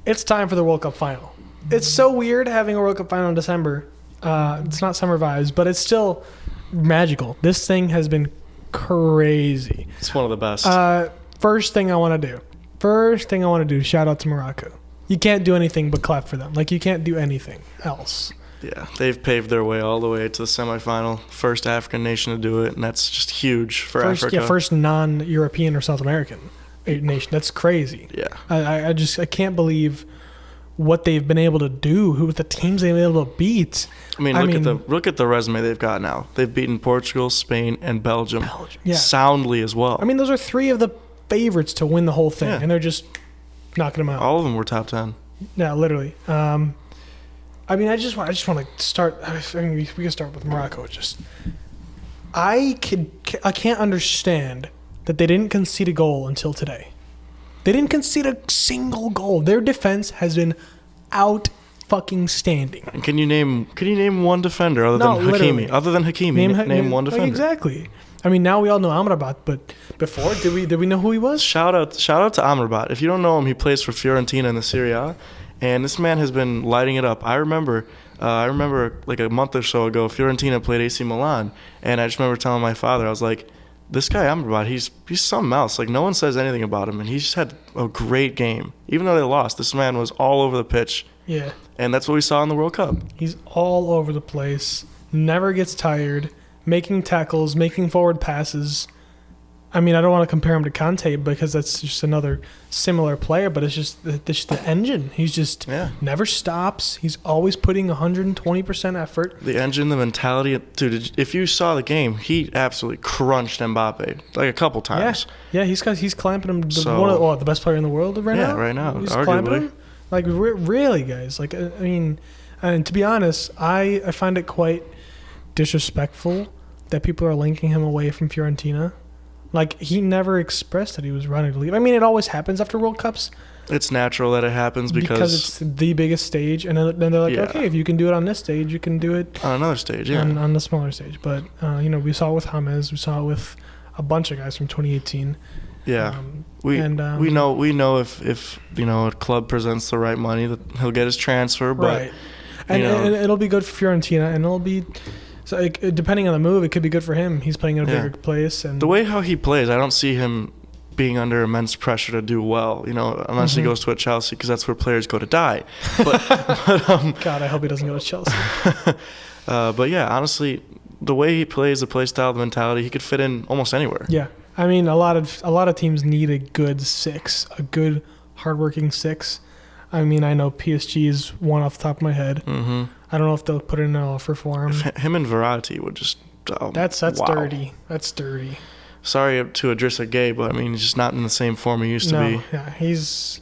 it's time for the World Cup final. It's so weird having a World Cup final in December. It's not summer vibes, but it's still magical. This thing has been crazy. It's one of the best. First thing I want to do, shout out to Morocco. You can't do anything but clap for them. Like, you can't do anything else. Yeah, they've paved their way all the way to the semifinal. First African nation to do it, and that's just huge for Africa. Yeah, first non-European or South American nation. That's crazy. Yeah. I can't believe what they've been able to do, who the teams they've been able to beat. I mean, look at the resume they've got now. They've beaten Portugal, Spain, and Belgium. Yeah. Soundly as well. I mean, those are three of the favorites to win the whole thing, and they're just knocking them out. All of them were top 10. Yeah, literally. I mean, I just want to start. I mean, we can start with Morocco. I can't understand that they didn't concede a goal until today. They didn't concede a single goal. Their defense has been out fucking standing. And can you name one defender other than Hakimi? Literally. Other than Hakimi, name one defender. Exactly. I mean, now we all know Amrabat, but before, did we know who he was? Shout out to Amrabat. If you don't know him, he plays for Fiorentina in the Serie A, and this man has been lighting it up. I remember like a month or so ago, Fiorentina played AC Milan, and I just remember telling my father, I was like, this guy Amrabat, he's something else. Like, no one says anything about him, and he just had a great game. Even though they lost, this man was all over the pitch. Yeah. And that's what we saw in the World Cup. He's all over the place, never gets tired, making tackles, making forward passes. I mean, I don't want to compare him to Kante because that's just another similar player, but it's just the engine. He's just never stops. He's always putting 120% effort. The engine, the mentality. Dude, if you saw the game, he absolutely crunched Mbappe like a couple times. Yeah, he's clamping him. The best player in the world right now? Yeah, right now, He's arguably. Clamping him? Like, really, guys? Like, I mean, and to be honest, I find it quite disrespectful that people are linking him away from Fiorentina. Like, he never expressed that he was running to leave. I mean, it always happens after World Cups. It's natural that it happens because it's the biggest stage, and then they're like, okay, if you can do it on this stage, you can do it on another stage, on the smaller stage. But we saw it with James, we saw it with a bunch of guys from 2018. Yeah, we know if a club presents the right money that he'll get his transfer, but right, and it'll be good for Fiorentina, and it'll be. So depending on the move, it could be good for him. He's playing in a bigger place, and the way how he plays, I don't see him being under immense pressure to do well. Unless he goes to a Chelsea, because that's where players go to die. But God, I hope he doesn't go to Chelsea. But yeah, honestly, the way he plays, the play style, the mentality, he could fit in almost anywhere. Yeah, I mean, a lot of teams need a good six, a good hardworking six. I mean, I know PSG is one off the top of my head. Mm-hmm. I don't know if they'll put in an offer for him. Him and Verratti would just... That's wow. dirty. That's dirty. Sorry to Idrissa Gueye, but I mean, he's just not in the same form he used to be. Yeah, it's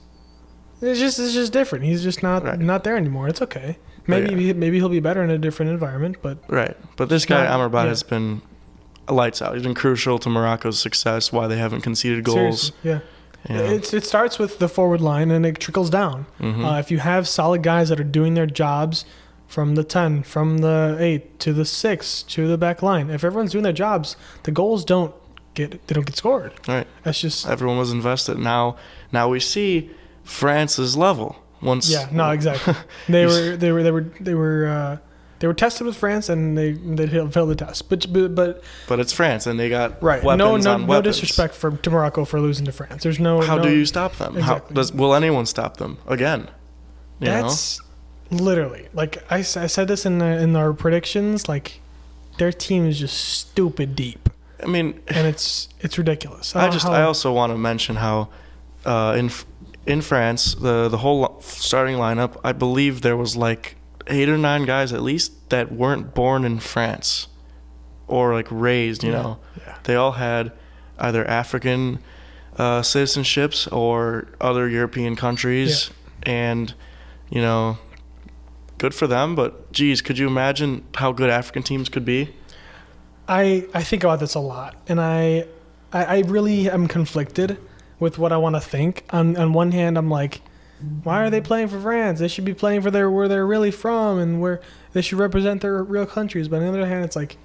just different. He's just not there anymore. It's okay. Maybe he'll be better in a different environment, but... Right. But this guy, Amrabat, has been lights out. He's been crucial to Morocco's success, why they haven't conceded goals. Seriously, yeah. It starts with the forward line, and it trickles down. Mm-hmm. If you have solid guys that are doing their jobs from the 10, from the 8, to the 6, to the back line, if everyone's doing their jobs, the goals don't get scored. Right. That's just... Everyone was invested. Now we see France's level. Exactly. They were tested with France, and they failed the test. But it's France, and they got weapons on weapons. No disrespect to Morocco for losing to France. There's no. How do you stop them? Exactly. Will anyone stop them again? That's literally, like I said this in our predictions. Like, their team is just stupid deep. I mean, and it's ridiculous. I also want to mention how in France the whole starting lineup, I believe there was like 8 or 9 guys at least that weren't born in France or like raised, know. Yeah. They all had either African citizenships or other European countries, and good for them, but geez, could you imagine how good African teams could be? I think about this a lot, and I really am conflicted with what I want to think. On one hand, I'm like, why are they playing for France? They should be playing for where they're really from, and where they should represent their real countries. But on the other hand, it's like,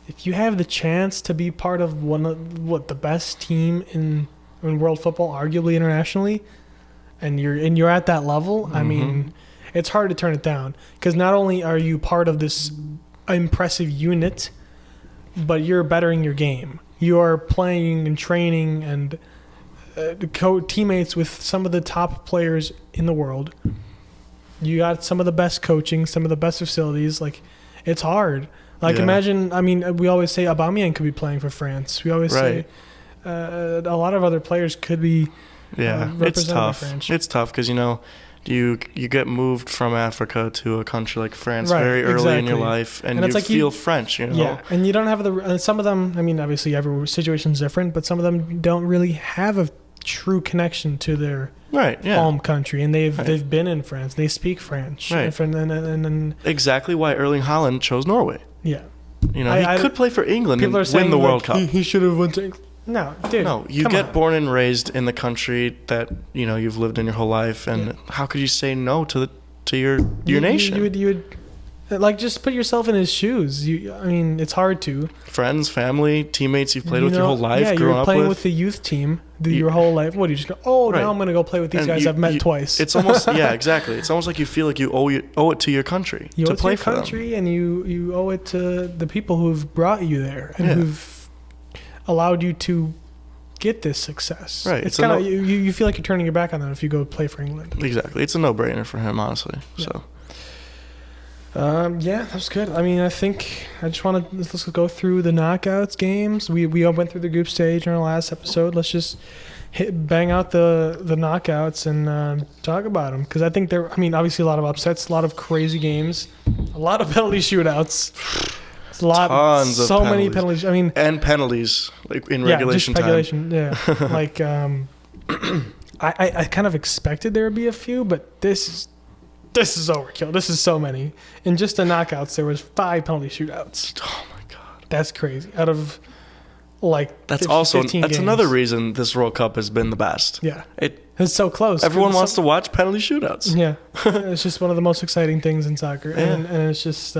if you have the chance to be part of the best team in world football, arguably internationally, and you're at that level, I mean, it's hard to turn it down, because not only are you part of this impressive unit, but you're bettering your game. You are playing and training and teammates with some of the top players in the world. You got some of the best coaching, some of the best facilities. Like, it's hard. Like, imagine, I mean, we always say Aubameyang could be playing for France. We always say a lot of other players could be it's tough. France. It's tough because, you get moved from Africa to a country like France very early in your life, and you feel French, Yeah, and you don't have some of them, I mean, obviously every situation's different, but some of them don't really have a true connection to their home country, and they've been in France. They speak French. Right. And exactly why Erling Haaland chose Norway. Yeah. He could play for England and win the World Cup. He should have went to England. No, dude. No, you get born and raised in the country that you've lived in your whole life, and how could you say no to your nation? You would like, just put yourself in his shoes. I mean, it's hard to. Friends, family, teammates you've played with your whole life. Yeah, you're playing with the youth team your whole life. What do you just go? Oh, now I'm going to go play with these guys I've met twice. It's almost exactly. It's almost like you feel like you owe it to your country to play for them. You owe it to your country, and you owe it to the people who've brought you there and who've allowed you to get this success. Right. It's kind of you feel like you're turning your back on them if you go play for England. Exactly. It's a no-brainer for him, honestly. Yeah. So. That was good. I mean, I think I just want to let's go through the knockouts games. We all went through the group stage in our last episode. Let's just bang out the knockouts and talk about them, because I think obviously a lot of upsets, a lot of crazy games, a lot of penalty shootouts. Many penalties. I mean, and penalties like in regulation time. Yeah, like I kind of expected there would be a few, but this is overkill. This is so many. In just the knockouts, there was 5 penalty shootouts. Oh my god, that's crazy. Out of that's 15 games. Another reason this World Cup has been the best. Yeah, it's so close. Everyone wants to watch penalty shootouts. Yeah, it's just one of the most exciting things in soccer, and it's just.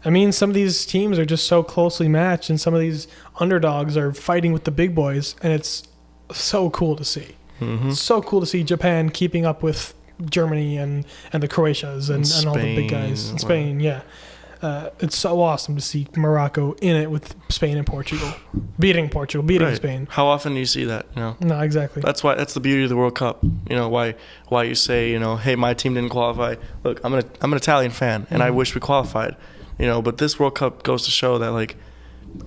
I mean, some of these teams are just so closely matched, and some of these underdogs are fighting with the big boys, and it's so cool to see. Mm-hmm. So cool to see Japan keeping up with Germany and the Croatias and all the big guys. And Spain, it's so awesome to see Morocco in it with Spain and Portugal. Beating Spain. How often do you see that? No, exactly. That's the beauty of the World Cup. Why you say, hey, my team didn't qualify. Look, I'm an Italian fan, and I wish we qualified. But this World Cup goes to show that, like,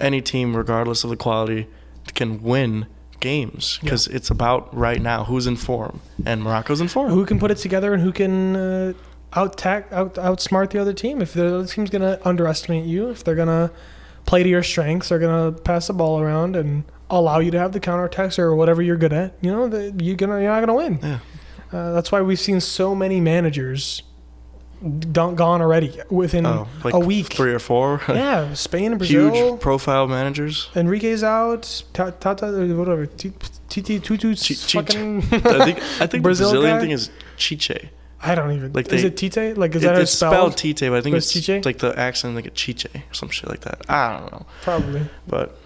any team, regardless of the quality, can win games, because it's about right now who's in form, and Morocco's in form. Who can put it together and who can outsmart the other team. If the other team's going to underestimate you, if they're going to play to your strengths, they're going to pass the ball around and allow you to have the counterattacks or whatever you're good at, you're not going to win. Yeah. That's why we've seen so many managers gone already within a week. 3 or 4. Yeah, Spain and Brazil. Huge profile managers. Enrique's out. Whatever. Tutu's fucking. I think the Brazilian thing is Chiche. I don't even. Is it Tite? Like, is that it's spelled Tite, but I think it's Chiche? like the accent, like a Chiche or some shit like that. I don't know. Probably. But.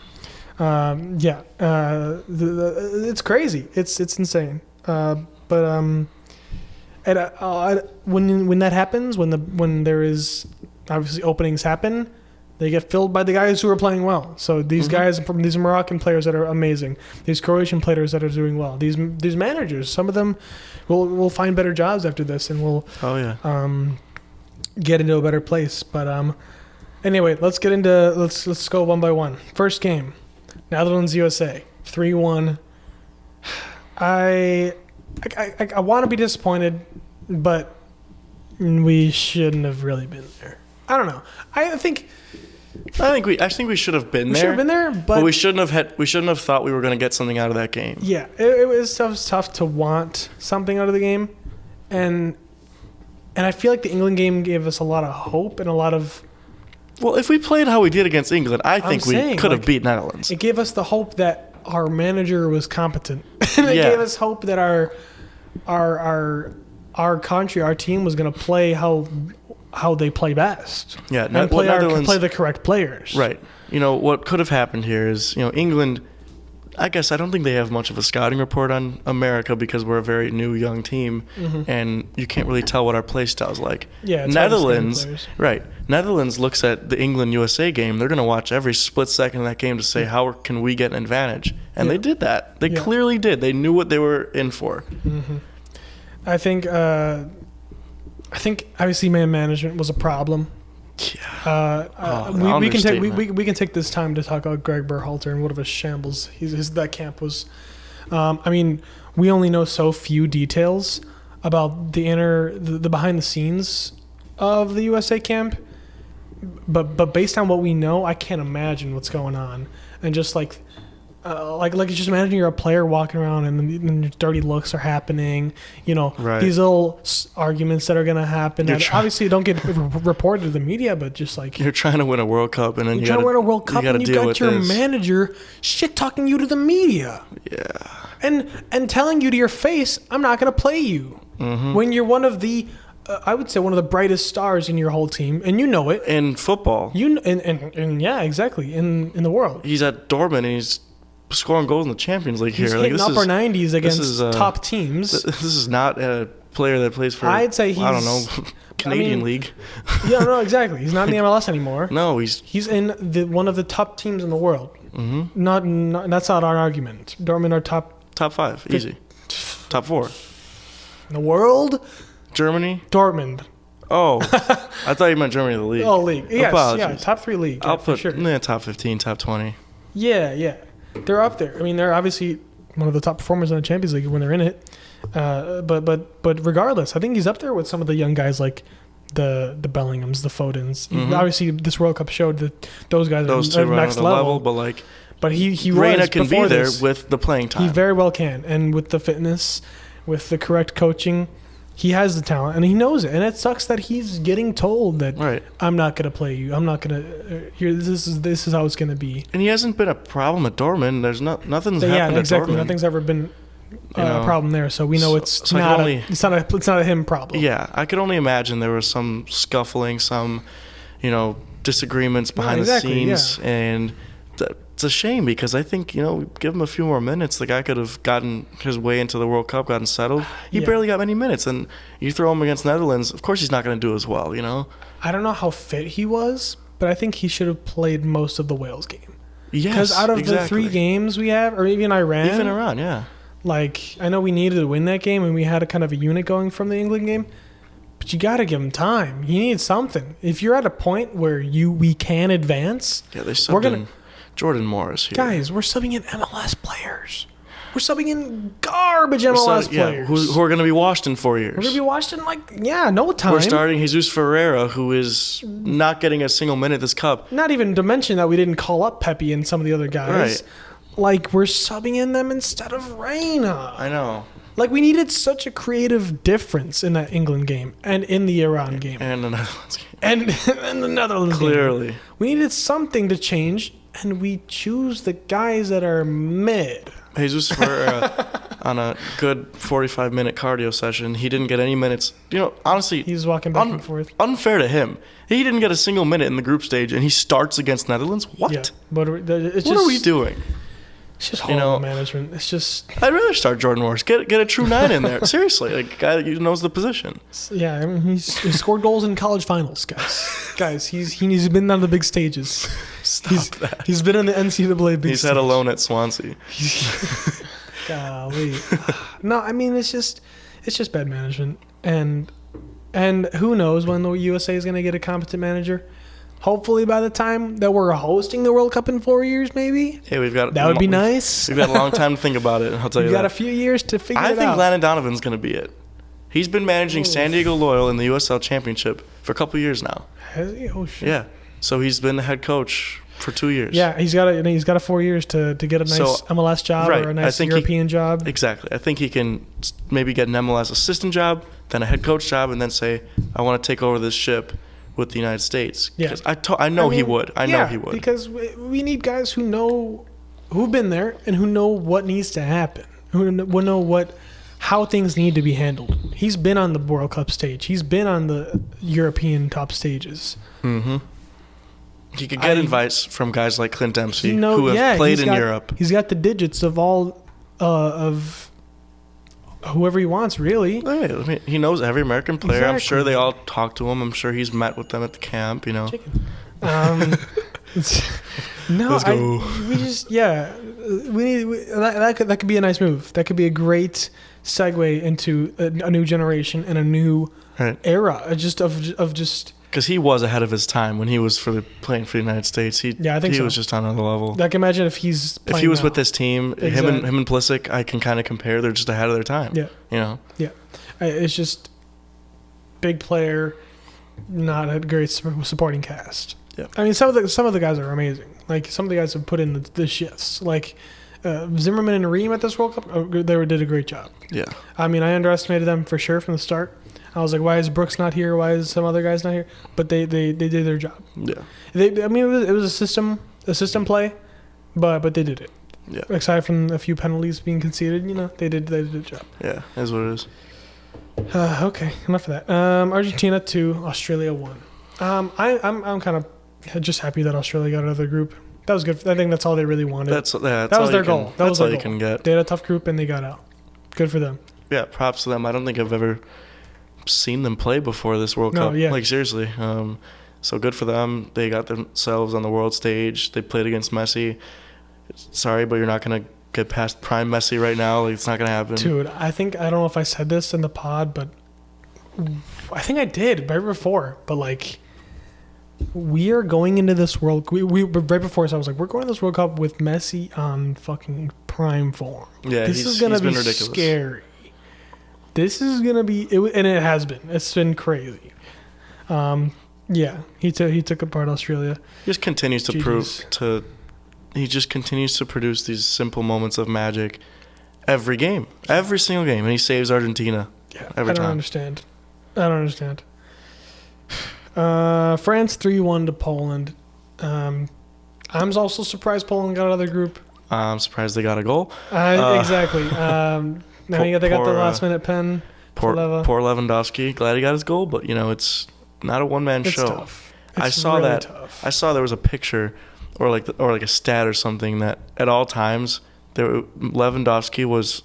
It's crazy. It's insane. When that happens, when there is obviously openings happen, they get filled by the guys who are playing well. So these guys, these Moroccan players that are amazing, these Croatian players that are doing well, these managers, some of them will find better jobs after this and will get into a better place. But anyway, let's go one by one. First game, Netherlands USA 3-1. I want to be disappointed, but we shouldn't have really been there. I don't know. I think we should have been there. We should have been there, but we shouldn't have thought we were going to get something out of that game. Yeah, it was tough to want something out of the game, and I feel like the England game gave us a lot of hope and a lot of. Well, if we played how we did against England, I think we could have beat Netherlands. It gave us the hope that our manager was competent. And it gave us hope that our country, our team was going to play how they play best. Yeah, and play the correct players. Right. What could have happened here is, England, I guess I don't think they have much of a scouting report on America because we're a very new, young team, and you can't really tell what our play style is like. Yeah, it's hard to scout Netherlands, players. right? Netherlands looks at the England-USA game. They're going to watch every split second of that game to say how can we get an advantage, and they did that. They clearly did. They knew what they were in for. I think obviously man management was a problem. Yeah. We can take this time to talk about Greg Berhalter and what of a shambles that camp was. I mean, we only know so few details about the behind the scenes of the USA camp, but based on what we know, I can't imagine what's going on. And just like just imagine you're a player walking around and dirty looks are happening. These little arguments that are gonna happen that obviously don't get reported to the media, but just like you're trying to win a World Cup and then you've got your manager shit talking you to the media. Yeah. And telling you to your face, I'm not gonna play you when you're one of the I would say one of the brightest stars in your whole team, and you know it in football. And yeah, exactly in the world. He's at Dortmund and he's scoring goals in the Champions League He's here. hitting upper 90s against top teams. This is not a player that plays for, I'd say I don't know, Canadian League. Yeah, no, exactly. He's not in the MLS anymore. No, he's in one of the top teams in the world. Not that's not our argument. Dortmund are top 5, easy. Top 4. In the world? Germany? Dortmund. Oh, I thought you meant Germany, the league. Oh, league. Yes, Apologies. yeah, top 3 league. I'll for put sure. Top 15, top 20. Yeah. They're up there. I mean, they're obviously one of the top performers in the Champions League when they're in it. But regardless, I think he's up there with some of the young guys like the Bellinghams, the Fodens. Obviously, this World Cup showed that those guys are next level. But he Reina can be there this, with the playing time. He very well can, and with the fitness, with the correct coaching, he has the talent, and he knows it. And it sucks that he's getting told that I'm not going to play you. I'm not going to. This is how it's going to be. And he hasn't been a problem at Dortmund. There's nothing's happened exactly. at Dortmund. Nothing's ever been a problem there. So we know it's not a him problem. Yeah, I could only imagine there was some scuffling, some disagreements behind the scenes, and it's a shame because I think give him a few more minutes, the guy could have gotten his way into the World Cup, gotten settled. He barely got many minutes, and you throw him against Netherlands. Of course, he's not going to do as well. I don't know how fit he was, but I think he should have played most of the Wales game. Yes, because out of the 3 games we have, or even Iran, yeah. Like I know we needed to win that game, and we had a kind of a unit going from the England game. But you got to give him time. He needs something. If you're at a point where we can advance, they subbed in Jordan Morris here. Guys, we're subbing in MLS players. We're subbing in garbage MLS players. Who are going to be washed in 4 years. We're going to be washed in no time. We're starting Jesus Ferreira, who is not getting a single minute this cup. Not even to mention that we didn't call up Pepe and some of the other guys. Right. We're subbing in them instead of Reina. I know. We needed such a creative difference in that England game and in the Iran game. And the Netherlands game. And the Netherlands Clearly. game. We needed something to change, and we choose the guys that are mid. Jesus Ferreira, on a good 45-minute cardio session, he didn't get any minutes. Honestly, he's walking back and forth. Unfair to him. He didn't get a single minute in the group stage, and he starts against Netherlands. What? Yeah, but what are we doing? It's just horrible management. It's just. I'd rather start Jordan Morris. Get a true 9 in there. Seriously, a guy that knows the position. Yeah, I mean, he scored goals in college finals, guys. He's been on the big stages. He's been in the NCAA big. He's had a loan at Swansea. Golly. No, I mean it's just bad management, and who knows when the USA is going to get a competent manager. Hopefully by the time that we're hosting the World Cup in 4 years, maybe. Hey, that would be nice. We've got a long time to think about it, I'll tell you that. We've got a few years to figure it out. I think Landon Donovan's going to be it. He's been managing San Diego Loyal in the USL Championship for a couple of years now. Has he? Oh, shit. Yeah. So he's been the head coach for 2 years. Yeah, he's got 4 years to get a nice MLS job or a nice European job. Exactly. I think he can maybe get an MLS assistant job, then a head coach job, and then say, I want to take over this ship with the United States. Yeah. I know he would. I know he would. Because we need guys who've been there and who know what needs to happen, who know how things need to be handled. He's been on the World Cup stage. He's been on the European top stages. Mm-hmm. He could get advice from guys like Clint Dempsey, He who have played in Europe. He's got the digits of all of whoever he wants, really. Hey, I mean, he knows every American player. Exactly. I'm sure they all talk to him. I'm sure he's met with them at the camp. No, Let's go. That could be a nice move. That could be a great segue into a new generation and a new era, because he was ahead of his time when he was playing for the United States. I think he so. was just on another level. I can imagine if he was with this team, him and Pulisic, I can kind of compare. They're just ahead of their time. Yeah, Yeah. It's just big player, not a great supporting cast. Yeah. I mean, some of the guys are amazing. Like some of the guys have put in the shifts. Like Zimmerman and Reem at this World Cup, they did a great job. Yeah. I mean, I underestimated them for sure from the start. I was like, why is Brooks not here? Why is some other guys not here? But they did their job. Yeah. It was a system play, but they did it. Yeah. Aside from a few penalties being conceded, they did the job. Yeah, that's what it is. Okay, enough of that. Argentina 2, Australia 1. I'm kind of just happy that Australia got out of the group. That was good. I think that's all they really wanted. That was their goal. That was all their you goal. can get. They had a tough group and they got out. Good for them. Yeah, props to them. I don't think I've ever seen them play before this World Cup. Yeah. Like, seriously. So good for them. They got themselves on the world stage. They played against Messi. Sorry, but you're not going to get past prime Messi right now. Like, it's not going to happen. Dude, I don't know if I said this in the pod, but I think I did right before. But, like, we are going into this World... We right before, so I was like, we're going to this World Cup with Messi on fucking prime form. Yeah, this is going to be ridiculous. Scary. This is going to be... and it has been. It's been crazy. Yeah, he took apart Australia. He just continues to He just continues to produce these simple moments of magic every game. Every single game. And he saves Argentina every time. I don't understand. France 3-1 to Poland. I'm also surprised Poland got out of the group. I'm surprised they got a goal. Exactly. They got the last minute pen. Poor Lewandowski. Glad he got his goal, but it's not a one-man show. It's tough. I saw really that. Tough. I saw there was a picture, or like a stat or something, that at all times Lewandowski was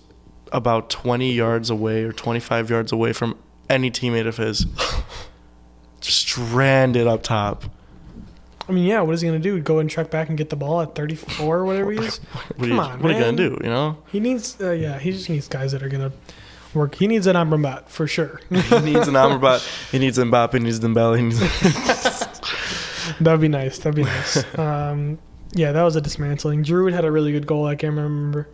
about 20 yards away or 25 yards away from any teammate of his. Stranded up top. I mean, yeah, what is he going to do? Go and track back and get the ball at 34 or whatever he is? Come on, what are you going to do, He needs, he just needs guys that are going to work. He needs an Amrabat, for sure. He needs an Amrabat. He needs Mbappe. He needs Dembele. That'd be nice. Yeah, that was a dismantling. Giroud had a really good goal. I can't remember.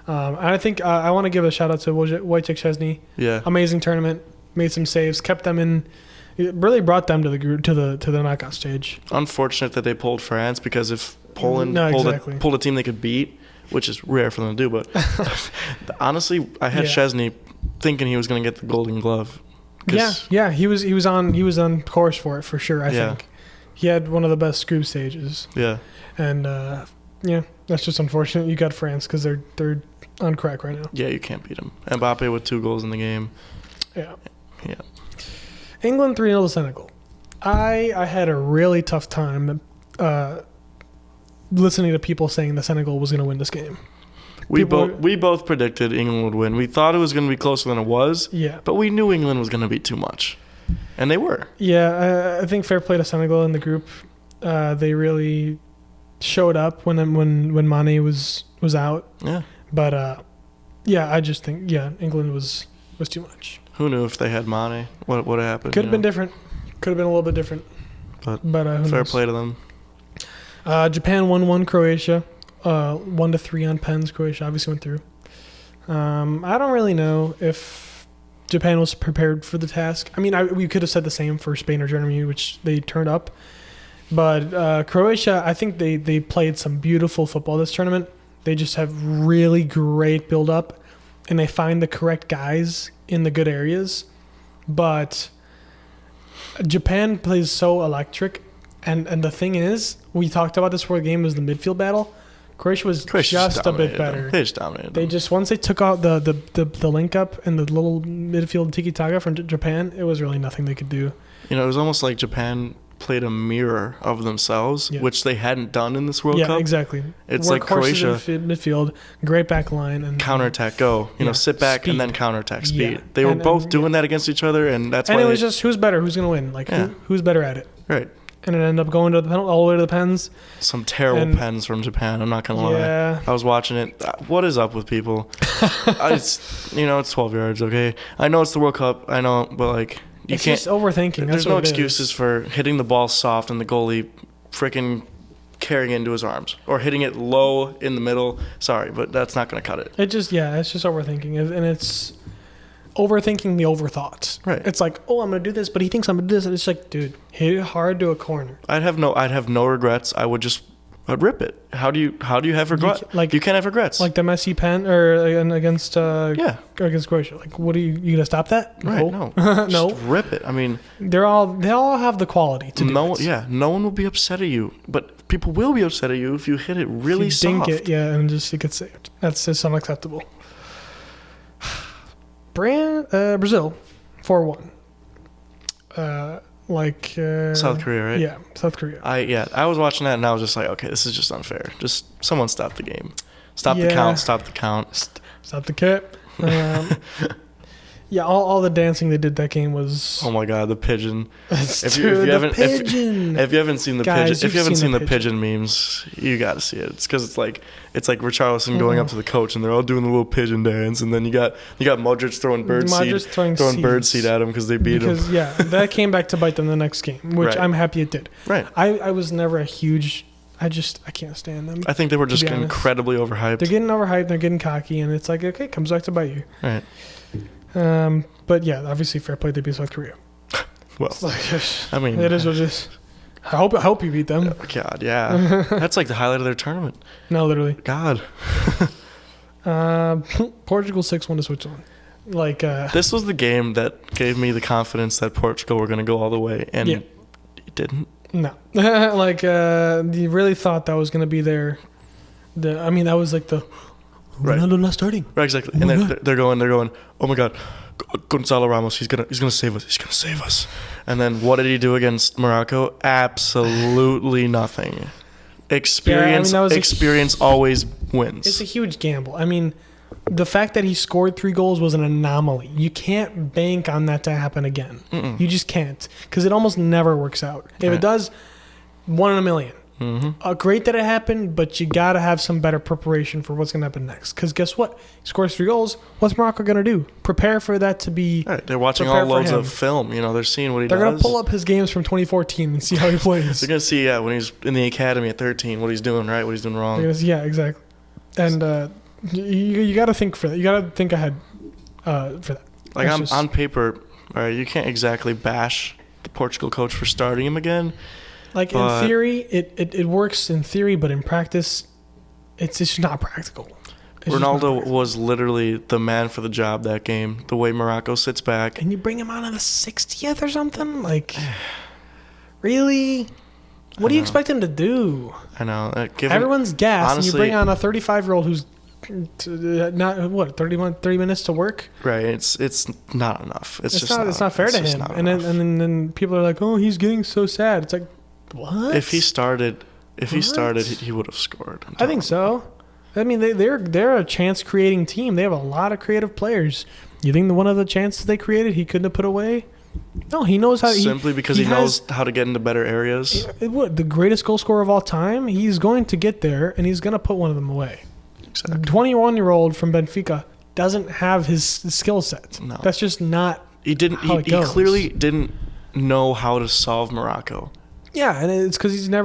I think I want to give a shout out to Wojciech Szczesny. Yeah. Amazing tournament. Made some saves. Kept them in. It really brought them to the knockout stage. Unfortunate that they pulled France, because if Poland exactly. pulled a team they could beat, which is rare for them to do, but honestly, I had Szczesny thinking he was going to get the Golden Glove. Yeah, he was on course for it for sure. I think he had one of the best group stages. Yeah, and that's just unfortunate. You got France because they're on crack right now. Yeah, you can't beat them. Mbappe with 2 goals in the game. Yeah. Yeah. England 3-0 to Senegal. I had a really tough time listening to people saying that Senegal was going to win this game. We both predicted England would win. We thought it was going to be closer than it was. Yeah. But we knew England was going to be too much. And they were. Yeah, I think fair play to Senegal in the group. They really showed up when Mane was out. Yeah. But I just think England was too much. Who knew if they had Mane? What would have happened? Could have been different. Could have been a little bit different. But who fair knows? play to them. Japan 1-1 Croatia. 1-3 on pens. Croatia obviously went through. I don't really know if Japan was prepared for the task. I mean, we could have said the same for Spain or Germany, which they turned up. But Croatia, I think they played some beautiful football this tournament. They just have really great build-up, and they find the correct guys in the good areas. But Japan plays so electric, and the thing is, we talked about this before the game, was the midfield battle. Croatia was just a bit better. They just dominated them. Once they took out the link up and the little midfield tiki-taka from Japan, it was really nothing they could do. It was almost like Japan played a mirror of themselves, Yeah. which they hadn't done in this World Yeah, Cup. exactly. It's like Croatia. In midfield, great back line. And Counterattack, go. You know, sit back speed. and then counterattack, speed. Yeah. They were And both doing that against each other, and that's why it was just who's better, who's going to win. Like, who's better at it. Right. And it ended up going to all the way to the pens. Some terrible pens from Japan, I'm not going to lie. Yeah. I was watching it. What is up with people? It's 12 yards, okay? I know it's the World Cup. I know, but, like, you It's can't. just overthinking. There's That's no what it excuses is. for hitting the ball soft and the goalie freaking carrying it into his arms or hitting it low in the middle. Sorry, but that's not going to cut it. It's just overthinking. And it's overthinking the overthoughts. Right. It's like, oh, I'm going to do this, but he thinks I'm going to do this. And it's like, dude, hit it hard to a corner. I'd have no regrets. I'd rip it. How do you have regrets? You can't have regrets. Like the Messi pen against Croatia. Like, what you gonna stop that? Right. No. No. Just rip it. I mean, they all have the quality to do it. Yeah, no one will be upset at you, but people will be upset at you if you hit it really if you soft. dink it, and just it gets saved. That's just unacceptable. Brazil, 4-1. South Korea, right? Yeah, South Korea. I was watching that and I was just like, okay, this is just unfair. Just someone stop the game. Stop the count. Stop the count. Stop the cap. All the dancing they did that game was. Oh my god, the pigeon! If you pigeon. If you haven't seen the Guys, pigeon, if you haven't seen the pigeon memes, you got to see it. It's because it's like Richarlison going up to the coach and they're all doing the little pigeon dance, and then you got Modric throwing bird seed at him because they beat him. That came back to bite them the next game, which Right. I'm happy it did. Right. I was never a huge. I can't stand them. I think they were just honest. incredibly overhyped. They're getting overhyped. They're getting cocky, and it's like, okay, it comes back to bite you. Right. But yeah, obviously fair play. They beat South Korea. Well, It's like, I mean, it is what it is. I hope you beat them. God, yeah. That's like the highlight of their tournament. No, literally. God. Portugal 6-1 to Switzerland. This was the game that gave me the confidence that Portugal were going to go all the way, and it didn't. No. You really thought that was going to be that was like the Ronaldo not starting. Right, exactly. And they're going, oh my God, Gonzalo Ramos, he's gonna save us. He's gonna save us. And then what did he do against Morocco? Absolutely nothing. Experience always wins. It's a huge gamble. I mean, the fact that he scored 3 goals was an anomaly. You can't bank on that to happen again. Mm-mm. You just can't, because it almost never works out. If it does, 1 in a million. Mm-hmm. Great that it happened, but you got to have some better preparation for what's going to happen next. Because guess what? He scores 3 goals. What's Morocco going to do? Prepare for that to be. Right. They're watching all loads of film. They're seeing what he does. They're going to pull up his games from 2014 and see how he plays. They're going to see, when he's in the academy at 13, what he's doing right, what he's doing wrong. Yeah, exactly. And you got to think for that. You got to think ahead for that. Like on paper, all right, you can't exactly bash the Portugal coach for starting him again. Like in theory, it works in theory, but in practice, it's just not practical. Ronaldo was literally the man for the job that game. The way Morocco sits back, and you bring him on the 60th or something. Like, really? What do you expect him to do? I know. Everyone's gassed, honestly, and you bring on a 35-year-old who's not 30 minutes to work. Right. It's not enough. It's not fair to him. And then people are like, oh, he's getting so sad. It's like, what? If he started, he would have scored. I think so. I mean, they're a chance-creating team. They have a lot of creative players. You think one of the chances they created he couldn't have put away? No, he knows how. Simply because he knows how to get into better areas. The greatest goal scorer of all time. He's going to get there, and he's going to put one of them away. Exactly. 21-year-old from Benfica doesn't have his skill set. No, that's just not. He didn't. He clearly didn't know how to solve Morocco. Yeah, and it's because he doesn't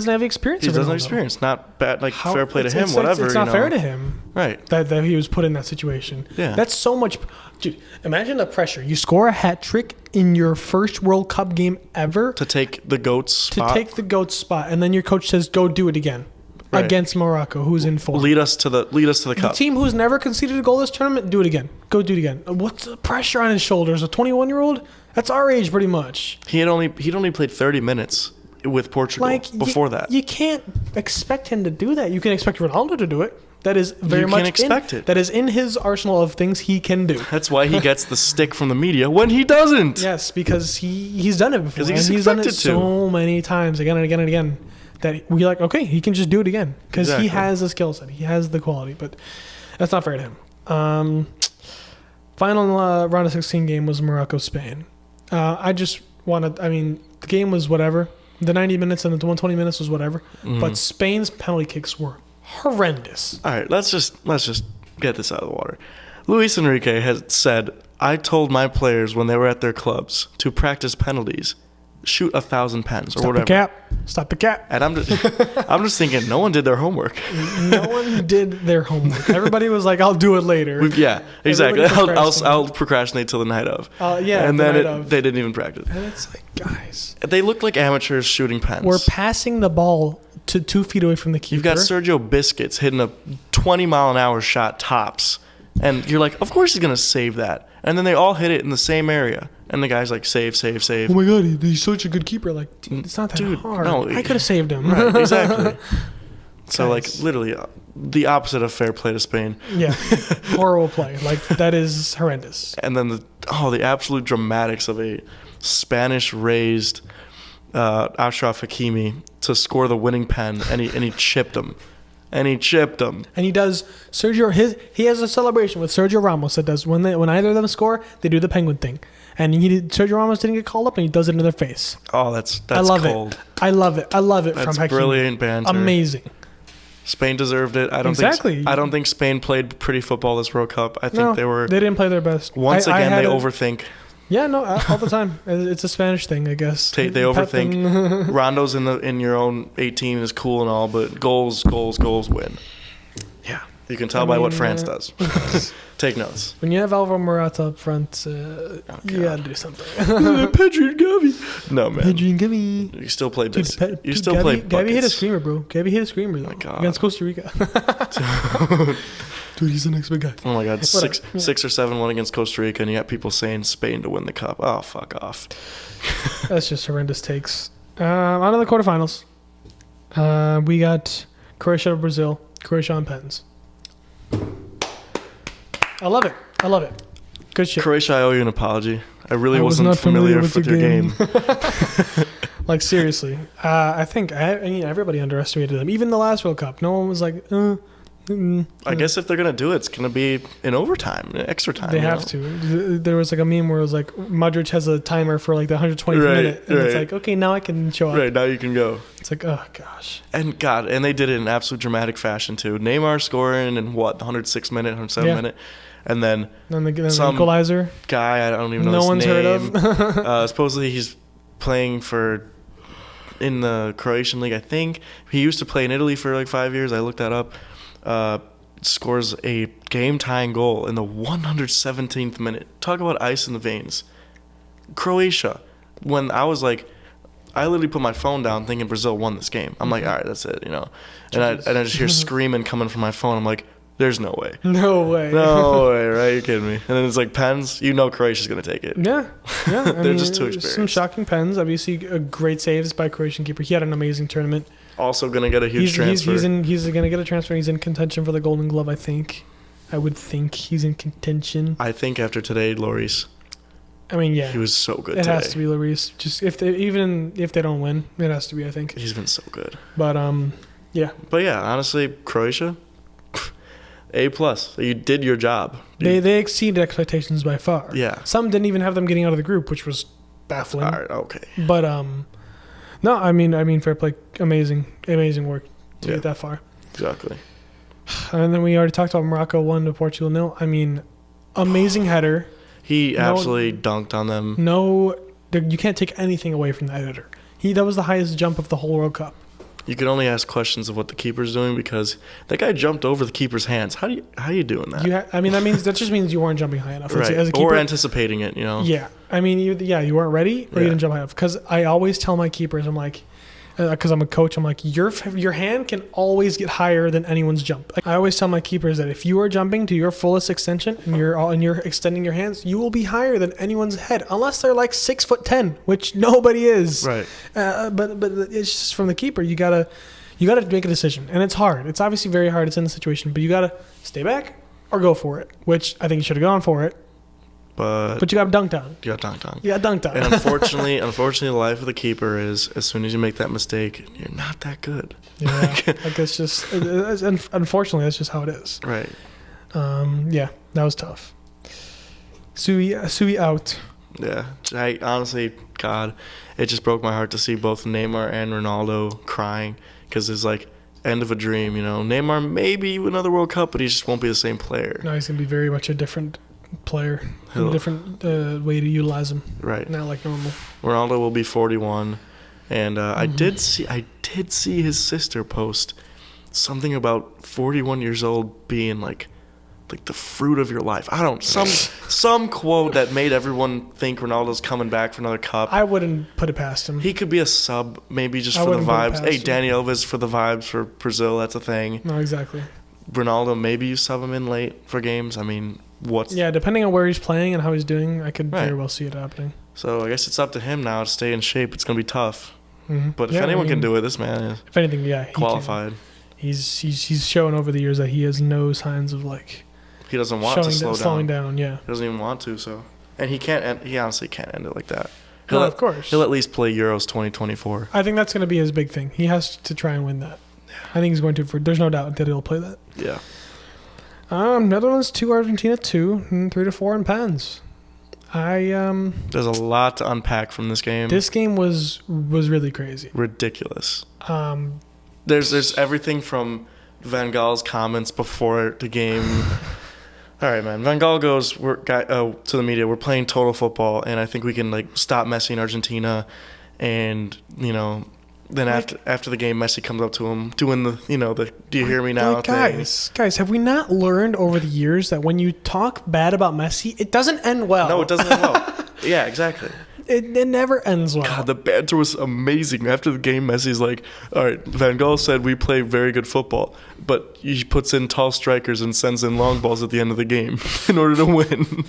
have experience. He doesn't have experience. Not bad. Like fair play to him. Whatever. It's not fair to him. Right. That he was put in that situation. Yeah. That's so much. Dude, imagine the pressure. You score a hat trick in your first World Cup game ever to take the GOAT's spot. And then your coach says, "Go do it again." Right. Against Morocco, who's in form. Lead us to the cup. The team who's never conceded a goal this tournament, do it again. Go do it again. What's the pressure on his shoulders? A 21-year-old? That's our age, pretty much. He'd only played 30 minutes with Portugal before that. You can't expect him to do that. You can expect Ronaldo to do it. That is very You much can expect it. That is in his arsenal of things he can do. That's why he gets the stick from the media when he doesn't. Yes, because he's done it before. 'Cause he's and done it expected to. so many times, again and again and again, that we're like, okay, he can just do it again because Exactly. he has the skill set, he has the quality. But that's not fair to him. Final round of 16 game was Morocco-Spain. I just wanted. I mean, the game was whatever. The 90 minutes and the 120 minutes was whatever. But Spain's penalty kicks were horrendous. All right, let's just get this out of the water. Luis Enrique has said, "I told my players when they were at their clubs to practice penalties, shoot 1,000 pens or whatever." Stop the cap. And I'm just thinking, no one did their homowork. No one did their homework. Everybody was like, "I'll do it later." Yeah, exactly. Everybody I'll procrastinate till the night of. Yeah, and the then night of. they didn't even practice. And it's like, guys, They look like amateurs shooting pens. we're passing the ball to 2 feet away from the keeper. You've got Sergio Biscuits hitting a 20-mile-an-hour shot tops, and you're like, of course he's gonna save that. And then they all hit it in the same area, and the guy's like, save, save, save. Oh my god, he's such a good keeper. Like, dude, it's not that hard. no, I could have saved him. Right, exactly. So, like, Guys. literally, the opposite of fair play to Spain. Yeah, horrible play. Like, that is horrendous. And then the absolute dramatics of a Spanish-raised Achraf Hakimi to score the winning pen, and he chipped him. And he does he has a celebration with Sergio Ramos that does when either of them score, they do the penguin thing. And Sergio Ramos didn't get called up, and he does it in their face. Oh, that's I love cold. it. I love it. That's from Hakimi. brilliant banter. Amazing. Spain deserved it. I don't think Spain played pretty football this World Cup. I think they didn't play their best. Once again, they overthink. Yeah, no, all the time. It's a Spanish thing, I guess. They overthink. Rondo's in your own 18 is cool and all, but goals win. Yeah. You can tell by what France does. Take notes. When you have Alvaro Morata up front, you gotta do something. Pedri and Gavi. No, man. Pedri and Gavi. You still play this. Dude, You still play buckets. Gavi hit a screamer, bro. Gavi hit a screamer, though. Oh my God. Against Costa Rica. Dude, he's the next big guy. Oh my God, 6 or 7-1 against Costa Rica, and you got people saying Spain to win the cup. Oh, fuck off. That's just horrendous takes. On to the quarterfinals. We got Croatia, Brazil. Croatia on pens. I love it. Good shit. Croatia, I owe you an apology. I really was wasn't not familiar with with your your game. Like, seriously. I think everybody underestimated them. Even the last World Cup. No one was like, I guess if they're going to do it, it's going to be in overtime, extra time. They have to. There was like a meme where it was like, Modric has a timer for like the 120th minute. And it's like, okay, now I can show up. Right, now you can go. It's like, oh, gosh. And they did it in absolute dramatic fashion, too. Neymar scoring in, 106 minute, 107 minute. And then the equalizer. Guy, I don't even know his name. No one's heard of. Supposedly he's playing in the Croatian league, I think. He used to play in Italy for like 5 years. I looked that up. Scores a game-tying goal in the 117th minute. Talk about ice in the veins. Croatia. When I was like, I literally put my phone down thinking Brazil won this game. I'm like, all right, that's it, And I just hear screaming coming from my phone. I'm like, there's no way. No way. No way, right? You're kidding me. And then it's like pens. Croatia's going to take it. Yeah. They're just too experienced. Some shocking pens. Obviously, great saves by Croatian keeper. He had an amazing tournament. Also going to get a huge transfer. He's going to get a transfer. He's in contention for the Golden Glove, I think. I would think he's in contention. I think after today, Lloris. I mean, yeah. He was so good today. It has to be Lloris. Just even if they don't win, it has to be, I think. He's been so good. But, yeah. But, yeah, honestly, Croatia, A+. You did your job. They exceeded expectations by far. Yeah. Some didn't even have them getting out of the group, which was baffling. All right, okay. But, no, I mean, fair play. Amazing work to get that far. Exactly. And then we already talked about Morocco 1 to Portugal 0. I mean, amazing header. He absolutely dunked on them. You can't take anything away from that header. That was the highest jump of the whole World Cup. You can only ask questions of what the keeper's doing because that guy jumped over the keeper's hands. How you doing that? That just means you weren't jumping high enough. Right. As a keeper, or anticipating it, Yeah. I mean, you weren't ready or you didn't jump high enough. Because I always tell my keepers, I'm like, because I'm a coach, I'm like, your hand can always get higher than anyone's jump. I always tell my keepers that if you are jumping to your fullest extension and you're extending your hands, you will be higher than anyone's head, unless they're like 6'10", which nobody is. Right. But it's just from the keeper. You gotta You got to make a decision, and it's hard. It's obviously very hard. It's in the situation, but you got to stay back or go for it. Which I think you should have gone for it. But you got dunked on. You got dunked on. You got dunked on. And unfortunately, the life of the keeper is as soon as you make that mistake, you're not that good. Yeah, like it's just unfortunately that's just how it is. Right. Yeah, that was tough. Sui out. Yeah, I honestly, God, it just broke my heart to see both Neymar and Ronaldo crying because it's like end of a dream. Neymar maybe another World Cup, but he just won't be the same player. No, he's gonna be very much a different player, a different way to utilize him. Right. Not like normal. Ronaldo will be 41, and I did see his sister post something about 41 years old being like the fruit of your life. I don't some quote that made everyone think Ronaldo's coming back for another cup. I wouldn't put it past him. He could be a sub, maybe just for the vibes. Hey, Dani Alves for the vibes for Brazil. That's a thing. No, exactly. Ronaldo, maybe you sub him in late for games. I mean, depending on where he's playing and how he's doing, I could very well see it happening. So I guess it's up to him now to stay in shape. It's gonna be tough. Mm-hmm. But if anyone can do it, this man is. If anything, qualified. He's shown over the years that he has no signs of he doesn't want to slowing down. Yeah, he doesn't even want to. So, and he can't. He honestly can't end it like that. Of course. He'll at least play Euros 2024. I think that's going to be his big thing. He has to try and win that. Yeah. I think he's going to. There's no doubt that he'll play that. Yeah. Netherlands 2, Argentina 2, 3-4 in pens. There's a lot to unpack from this game. This game was really crazy. Ridiculous. There's everything from Van Gaal's comments before the game. All right, man. Van Gaal goes to the media. We're playing total football, and I think we can stop Messi in Argentina. And then after the game, Messi comes up to him doing the "Do you hear me now?" Guys, have we not learned over the years that when you talk bad about Messi, it doesn't end well? No, it doesn't end well. Yeah, exactly. It never ends well. God, the banter was amazing. After the game, Messi's like, all right, Van Gaal said we play very good football, but he puts in tall strikers and sends in long balls at the end of the game in order to win.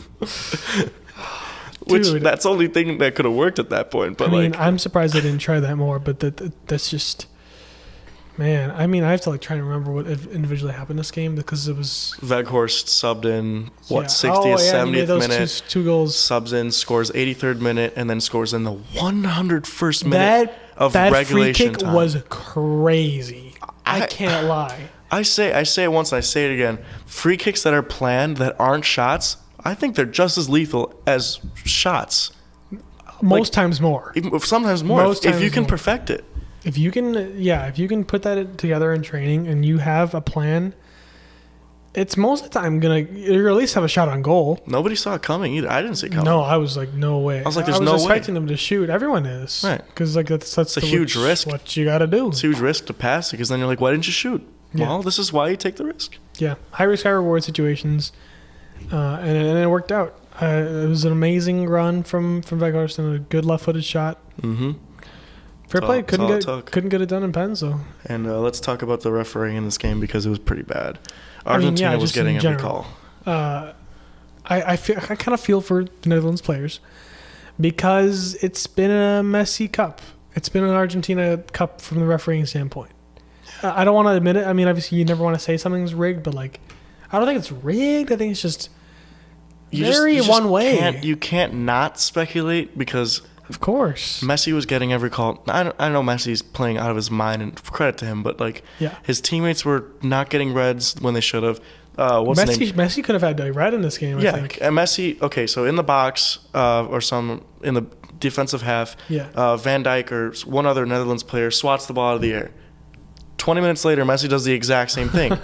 Which, that's the only thing that could have worked at that point. But I'm surprised they didn't try that more, but that's just... Man, I have to try to remember what individually happened this game because it was... Weghorst subbed in, 60th, 70th minute. Two goals. Subs in, scores 83rd minute, and then scores in the 101st minute of regulation time. That free kick time. was crazy. I can't lie. I say it once and I say it again. Free kicks that are planned that aren't shots, I think they're just as lethal as shots. Most times more. Sometimes more. If you can perfect it. If you can put that together in training and you have a plan, it's most of the time you're at least have a shot on goal. Nobody saw it coming either. I didn't see it coming. No, I was like, no way. I was like, there's no way. I was expecting them to shoot. Everyone is. Right. Because that's a huge risk. What you got to do. It's a huge risk to pass because then you're like, why didn't you shoot? Yeah. Well, this is why you take the risk. Yeah. High risk, high reward situations. And it worked out. It was an amazing run from Weghorst and a good left-footed shot. Mm-hmm. Fair play. Couldn't get it done in pens, though. And let's talk about the refereeing in this game because it was pretty bad. Argentina was getting every call. I kind of feel for the Netherlands players because it's been a messy cup. It's been an Argentina cup from the refereeing standpoint. I don't want to admit it. Obviously, you never want to say something's rigged, but I don't think it's rigged. I think it's just one way. You can't not speculate because... Of course. Messi was getting every call. I know Messi's playing out of his mind, and credit to him, but his teammates were not getting reds when they should have. Messi could have had a red in this game, I think. And Messi, okay, so in the box or some in the defensive half, Van Dijk or one other Netherlands player swats the ball out of the air. 20 minutes later, Messi does the exact same thing.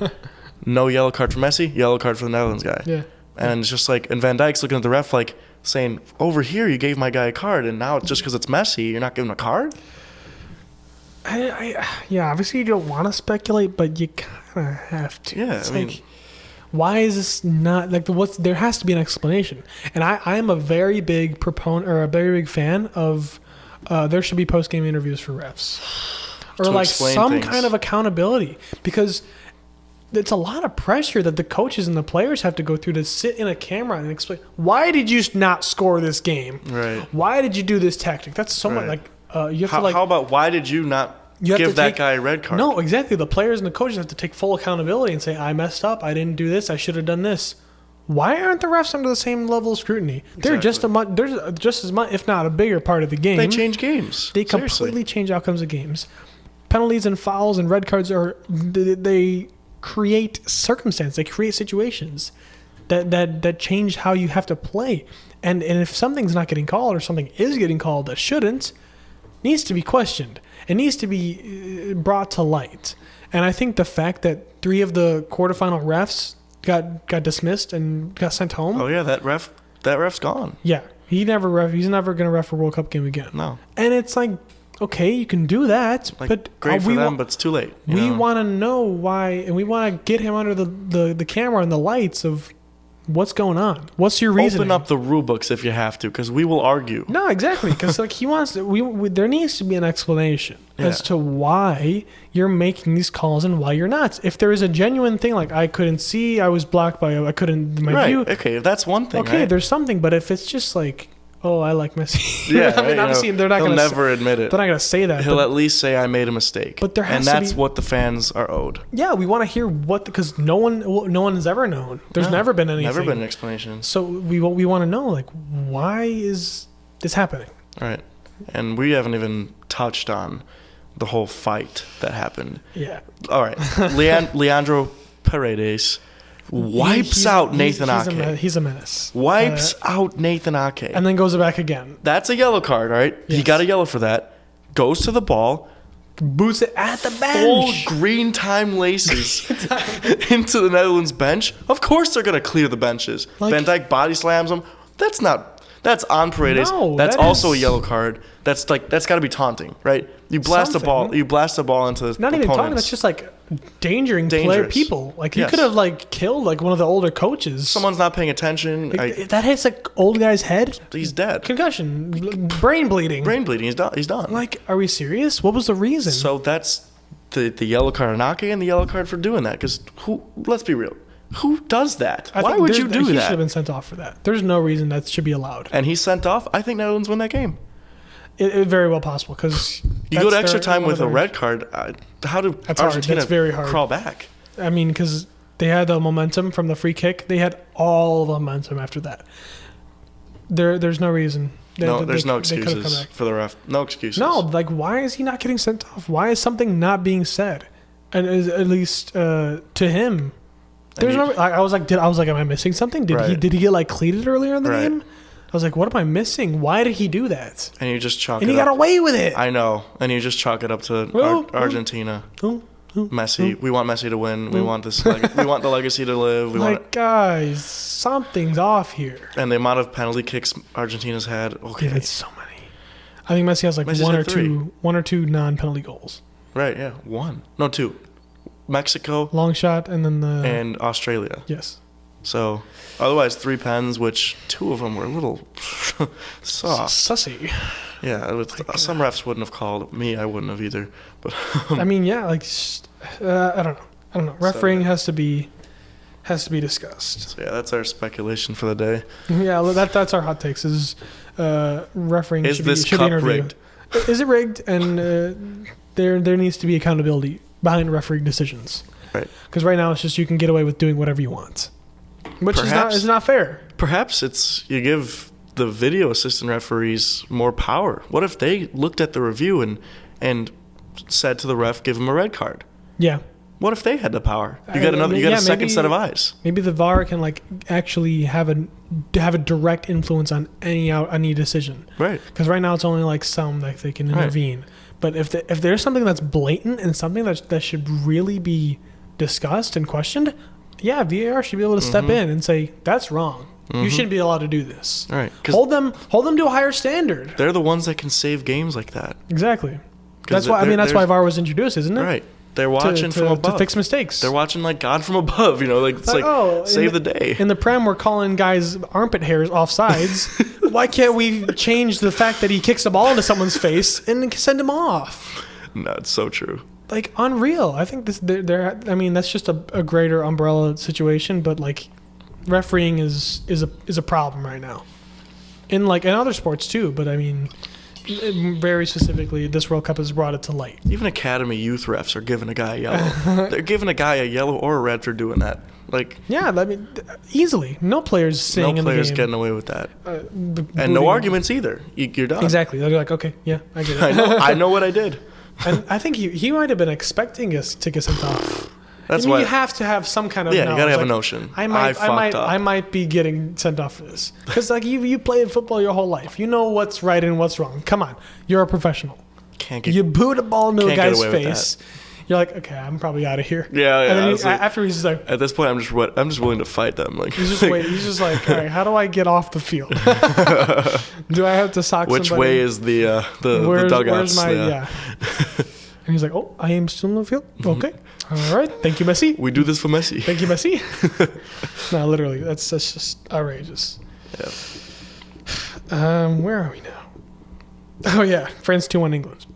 No yellow card for Messi, yellow card for the Netherlands guy. Yeah. And it's just and Van Dijk's looking at the ref saying, over here you gave my guy a card, and now just because it's Messi, you're not giving him a card? Obviously you don't want to speculate, but you kind of have to. Yeah, why is this not there has to be an explanation. And I am a very big proponent or a very big fan of there should be post-game interviews for refs. Or some kind of accountability, because it's a lot of pressure that the coaches and the players have to go through to sit in a camera and explain, why did you not score this game? Right. Why did you do this tactic? That's so much you have to How about why did you not You have give to that take, guy a red card. No, exactly. The players and the coaches have to take full accountability and say, I messed up. I didn't do this. I should have done this. Why aren't the refs under the same level of scrutiny? They're they're just as much, if not a bigger part of the game. They change games. They completely change outcomes of games. Penalties and fouls and red cards they create circumstance. They create situations that change how you have to play. And if something's not getting called or something is getting called that shouldn't, needs to be questioned. It needs to be brought to light. And I think the fact that 3 of the quarterfinal refs got dismissed and got sent home. Oh yeah, that ref's gone. Yeah, he's never going to ref a World Cup game again. No. And it's like, okay, you can do that, but great for them, but it's too late. We want to know why, and we want to get him under the camera and the lights of what's going on. What's your reason? Open up the rule books if you have to, because we will argue. No, exactly, because like he wants to, there needs to be an explanation as to why you're making these calls and why you're not. If there is a genuine thing, like I couldn't see, I was blocked by, I couldn't my view. Okay, that's one thing. Okay, right? There's something, but if it's just like, oh, I like Messi. Yeah, I mean, obviously they're not going to never admit it. They're not going to say that. He'll at least say I made a mistake. But there has to be, to and that's what the fans are owed. Yeah, we want to hear because no one has ever known. There's never been anything. Never been an explanation. So we want to know, like, why is this happening? Right, and we haven't even touched on the whole fight that happened. Yeah. All right, Leandro Paredes wipes out Nathan Ake. He's a menace. Wipes out Nathan Ake. And then goes back again. That's a yellow card, right? Yes. He got a yellow for that. Goes to the ball. Boots it at the bench. Full green time laces into the Netherlands bench. Of course they're going to clear the benches. Van Dijk body slams him. That's on Paredes. No, that's also a yellow card. That's got to be taunting, right? You blast the ball into the not opponents. even taunting. That's just like endangering people. Like you could have like killed like one of the older coaches. Someone's not paying attention. That hits like old guy's head. He's dead. Concussion, brain bleeding. He's done. Like, are we serious? What was the reason? So that's the yellow card on Ake and the yellow card for doing that. Because let's be real. Who does that? Why would you do that? He should have been sent off for that. There's no reason that should be allowed. And he's sent off. I think Netherlands win that game. It very well possible because you go to extra time with a red card. How do Argentina very hard. crawl back? I mean, because they had the momentum from the free kick. They had all the momentum after that. There's no reason. There's no excuses for the ref. No excuses. No, like why is he not getting sent off? Why is something not being said? And at least to him. There's no. I was like, am I missing something? Did he get like cleated earlier in the game? I was like, what am I missing? Why did he do that? And you just chalk. And he got away with it. I know. And you just chalk it up to Argentina. Messi. We want Messi to win. We want this. We want the legacy to live. Guys, something's off here. And the amount of penalty kicks Argentina's had. Okay, it's so many. I think Messi has like one or two non-penalty goals. Right. Yeah. One. No, two. Mexico, long shot, and then and Australia. Yes. So, otherwise 3 pens, which 2 of them were a little soft, sussy. Yeah, some refs wouldn't have called me. I wouldn't have either. But I mean, yeah, like I don't know. Refereeing has to be discussed. So yeah, that's our speculation for the day. Yeah, that's our hot takes. Is refereeing should be rigged? Is it rigged? And there needs to be accountability behind refereeing decisions. Right. Because right now it's just you can get away with doing whatever you want, which is not fair. Perhaps you give the video assistant referees more power. What if they looked at the review and said to the ref, give him a red card? Yeah. What if they had the power? You got a second set of eyes. Maybe the VAR can like actually have a direct influence on any decision. Right. Because right now it's only like some that they can intervene. Right. But if there's something that's blatant and something that should really be discussed and questioned, yeah, VAR should be able to step in and say that's wrong. You shouldn't be allowed to do this. All right. Hold them to a higher standard. They're the ones that can save games like that. Exactly. That's why VAR was introduced, isn't it? Right. They're watching from above to fix mistakes. They're watching like God from above. It's like save the day. In the Prem, we're calling guys armpit hairs offsides. Why can't we change the fact that he kicks the ball into someone's face and send him off? No, it's so true. Like unreal. I think that's just a greater umbrella situation, but like refereeing is a problem right now. In other sports too, but I mean, very specifically, this World Cup has brought it to light. Even academy youth refs are giving a guy a yellow. They're giving a guy a yellow or a red for doing that. Like, yeah, I mean, easily. No players staying in the game. No players getting away with that. And no arguments either. You're done. Exactly. They're like, okay, yeah, I get it. I know what I did. And I think he might have been expecting us to get sent off. That's why why you have to have some kind of you knowledge. gotta have like, a notion. I might be getting sent off for this because like you played football your whole life. You know what's right and what's wrong. Come on, you're a professional. You boot a ball into a guy's face. You're like, okay, I'm probably out of here. Yeah. And then after he's just like, at this point, I'm just willing to fight them. Like he's just waiting. He's just like, all right, how do I get off the field? Do I have to sock Which somebody? way is the dugouts? Where's my And he's like, oh, I am still in the field. Okay. All right. Thank you, Messi. We do this for Messi. Thank you, Messi. No, literally, that's just outrageous. Yeah. Where are we now? Oh yeah, France 2-1 England.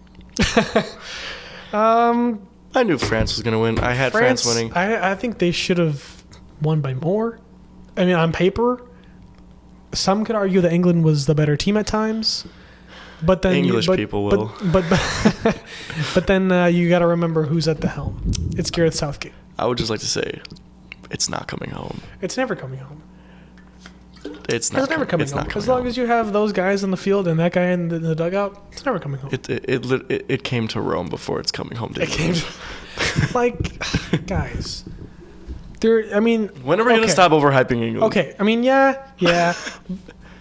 I knew France was gonna win. I had France winning. I think they should have won by more. I mean, on paper, some could argue that England was the better team at times. But then people will. But then you got to remember who's at the helm. It's Gareth Southgate. I would just like to say, it's not coming home. It's never coming home. It's never coming home. As long as you have those guys on the field and that guy in the dugout, it's never coming home. It came to Rome before it's coming home to England. Like, guys. I mean, when are we going to stop overhyping England? Okay, I mean, yeah.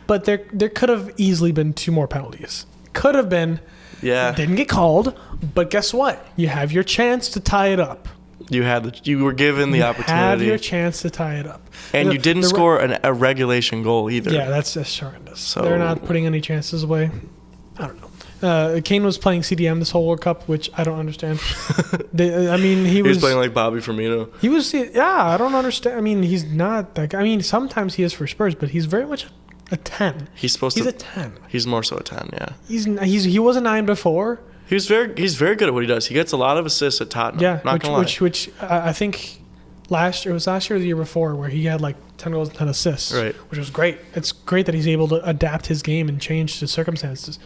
But there could have easily been 2 more penalties. Could have been. Yeah. Didn't get called, but guess what? You have your chance to tie it up. You were given the opportunity. You have your chance to tie it up. And you didn't score a regulation goal either. Yeah, that's horrendous. So they're not putting any chances away. I don't know. Kane was playing CDM this whole World Cup, which I don't understand. He was playing like Bobby Firmino. He was, I don't understand. I mean, he's not that guy. I mean, sometimes he is for Spurs, but he's very much a 10. He's a 10. He's more so a 10, yeah. He was a 9 before. He's very good at what he does. He gets a lot of assists at Tottenham. Yeah, not gonna lie. which I think last year or the year before where he had like 10 goals and 10 assists, right? Which was great. It's great that he's able to adapt his game and change the circumstances.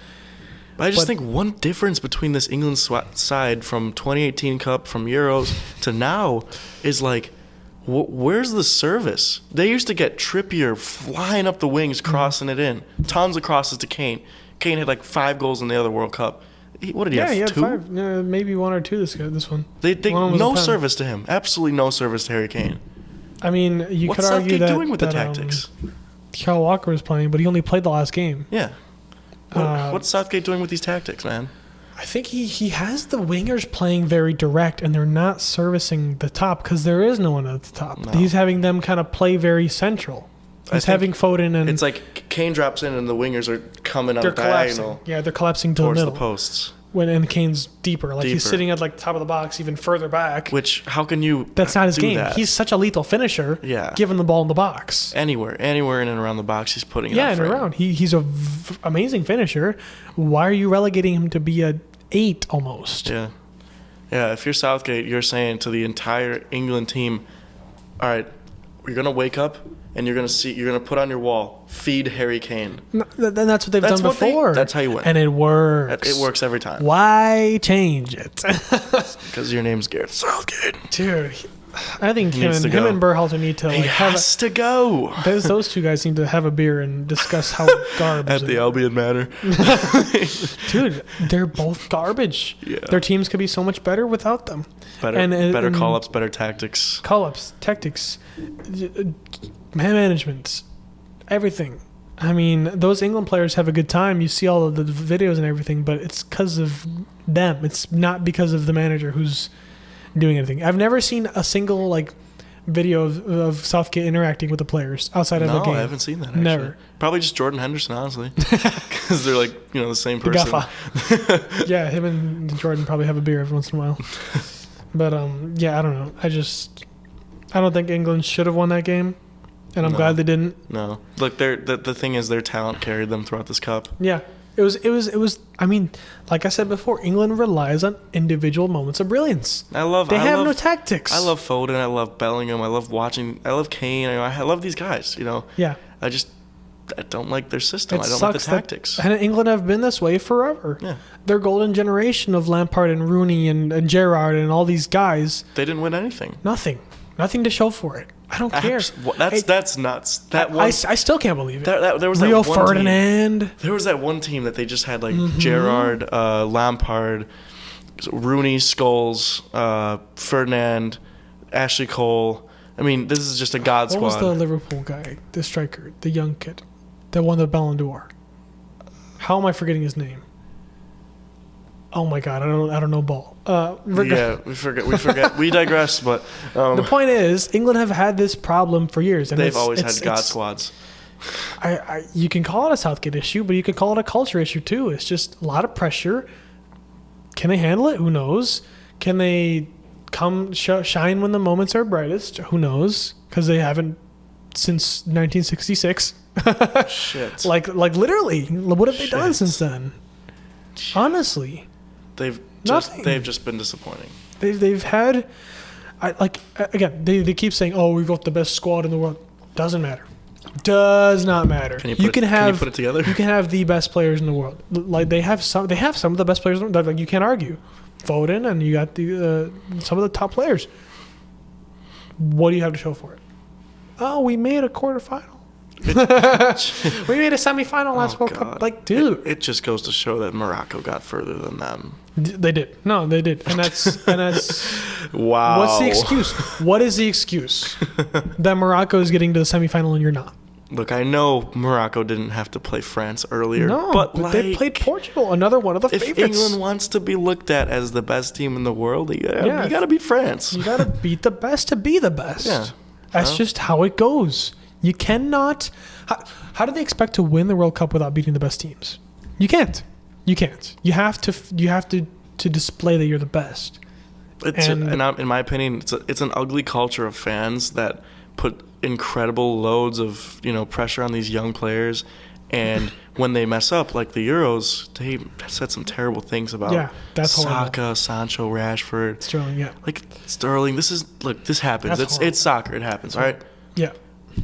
But I just think one difference between this England side from 2018 Cup, from Euros to now is like, where's the service? They used to get Trippier flying up the wings, crossing it in. Tons of crosses to Kane. Kane had like 5 goals in the other World Cup. What did he have? He had 2? 5. Maybe 1 or 2 this one. They no service to him. Absolutely no service to Harry Kane. I mean, you could argue that... What's Southgate doing with the tactics? Kyle Walker was playing, but he only played the last game. Yeah. What's Southgate doing with these tactics, man? I think he has the wingers playing very direct, and they're not servicing the top because there is no one at the top. No. He's having them kind of play very central. He's having Foden and... It's like Kane drops in and the wingers are coming up diagonal. Yeah, they're collapsing to the middle. Towards the posts. And Kane's deeper. Like, he's sitting at, like, the top of the box, even further back. Which, how can you That's not his game. That? He's such a lethal finisher. Yeah. Given the ball in the box. Anywhere in and around the box, he's putting it out. Yeah, and around. He's a amazing finisher. Why are you relegating him to be a 8 almost? Yeah. Yeah, if you're Southgate, you're saying to the entire England team, all right, you're going to wake up and you're going to put on your wall, feed Harry Kane. No, then that's what they've done before. That's how you win. And it works. It works every time. Why change it? Because your name's Gareth Southgate. Dude, I think him and Berhalter need to... He has to go. Those 2 guys need to have a beer and discuss how garbage... At the Albion Manor. Dude, they're both garbage. Yeah. Their teams could be so much better without them. Better call-ups, better tactics. Call-ups, tactics, man management, everything. I mean, those England players have a good time. You see all of the videos and everything, but it's because of them. It's not because of the manager who's doing anything. I've never seen a single video of Southgate interacting with the players outside of the game. No, I haven't seen that, actually. Never. Probably just Jordan Henderson, honestly. Because they're the same person. Yeah, him and Jordan probably have a beer every once in a while. But, I don't know. I don't think England should have won that game. And I'm glad they didn't. No. Look, the thing is their talent carried them throughout this cup. Yeah. It was. I mean, like I said before, England relies on individual moments of brilliance. They have no tactics. I love Foden. I love Bellingham. I love Kane. I love these guys. Yeah. don't like their system. It I don't like the sucks that- tactics. and England have been this way forever. Yeah. Their golden generation of Lampard and Rooney and Gerrard and all these guys, They didn't win anything. nothing to show for it. I don't care. That's nuts. That I one. still can't believe it. There was Rio that one Ferdinand. Team, there was that one team that they just had like Gerrard, Lampard, Rooney, Scholes, Ferdinand, Ashley Cole. I mean, this is just a god What was squad. the Liverpool guy, the striker, the young kid that won the Ballon d'Or? How am I forgetting his name? Oh my God, I don't know ball. Yeah, we forget. We digress, but the point is, England have had this problem for years, and they've always had god squads. You can call it a Southgate issue, but you can call it a culture issue too. It's just a lot of pressure. Can they handle it? Who knows? Can they shine when the moments are brightest? Who knows? Because they haven't since 1966. Shit. Like literally, what have they done Shit. since then? Honestly, They've Nothing. just been disappointing. they've had, again, they keep saying, "Oh, we've got the best squad in the world." Doesn't matter. Does not matter. Can you put it together? You can have the best players in the world. Like they have some of the best players. Like you can't argue. Foden, and you got the some of the top players. What do you have to show for it? Oh, we made a quarterfinal. We made a semifinal last World Cup. Like, dude, it just goes to show that Morocco got further than them. They did. No, they did, and that's Wow. What's the excuse? What is the excuse that Morocco is getting to the semifinal and you're not? Look, I know Morocco didn't have to play France earlier, No, but they played Portugal, another one of the if favorites. England wants to be looked at as the best team in the world, you Yeah. got to beat France. You got to beat the best to be the best. Yeah. That's Well. just how it goes. You cannot. How do they expect to win the World Cup without beating the best teams? You can't. You can't. You have to display that you're the best. In my opinion, it's an ugly culture of fans that put incredible loads of pressure on these young players, and when they mess up, like the Euros, they said some terrible things about that's horrible. Saka, Sancho, Rashford, Sterling, yeah. like Sterling. This happens. That's It's soccer. It happens. All right. Yeah.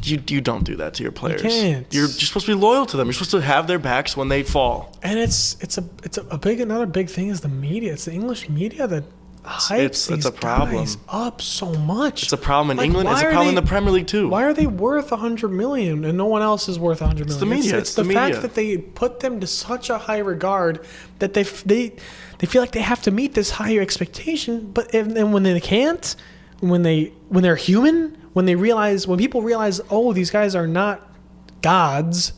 You don't do that to your players. can't. You're supposed to be loyal to them. You're supposed to have their backs when they fall. And another big thing is the media. It's the English media that hypes It's these a problem. guys up so much. It's a problem in Like, England. It's why a are problem in they- the Premier League too. Why are they worth $100 million and no one else is worth $100 million? the media. It's It's the the fact media. that they put them to such a high regard that they feel like they have to meet this higher expectation. But and when they can't, when they're human, when people realize, oh, these guys are not gods,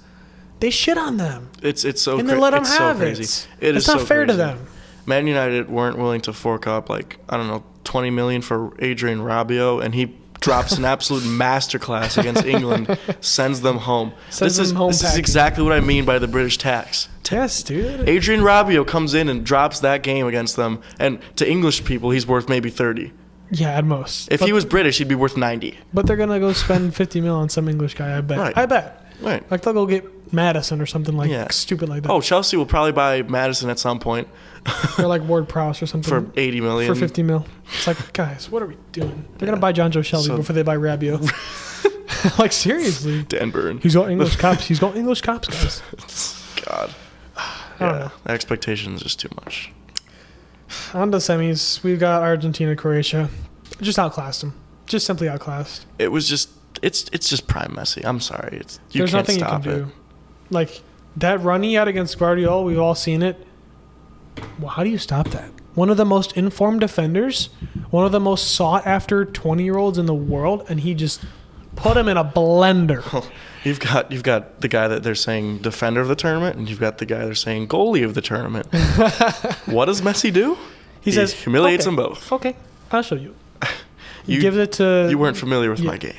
they shit on them. It's so And then let them it's have so it. crazy. It's not so fair to crazy. them. Man United weren't willing to fork up $20 million for Adrian Rabiot, and he drops an absolute masterclass against England, sends them home. This is exactly what I mean by the British tax. Yes, dude. Adrian Rabiot comes in and drops that game against them, and to English people, he's worth maybe 30. Yeah, at most. If he was British, he'd be worth 90. But they're gonna go spend $50 million on some English guy. I bet. Right. I bet. Right. Like they'll go get Madison or something stupid like that. Oh, Chelsea will probably buy Madison at some point Or like Ward Prowse or something for 80 million. for 50 mil. It's like, guys, what are we doing? They're gonna buy John Joe Shelby before they buy Rabiot. Like seriously. Dan Burn. He's got English cops. He's got English cops, guys. God. I don't know. The expectation is just too much. On to semis. We've got Argentina, Croatia. Just outclassed them. Just simply outclassed. It was just it's just prime Messi. I'm sorry. There's can't nothing stop you can it. do. Like that run he had against Guardiola, we've all seen it. Well, how do you stop that? One of the most informed defenders, one of the most sought after 20-year-olds in the world, and he just put him in a blender. You've got the guy that they're saying defender of the tournament, and you've got the guy they're saying goalie of the tournament. What does Messi do? He says humiliates okay, them both. Okay, I'll show you. He You- gives it to. You weren't familiar with yeah. my game.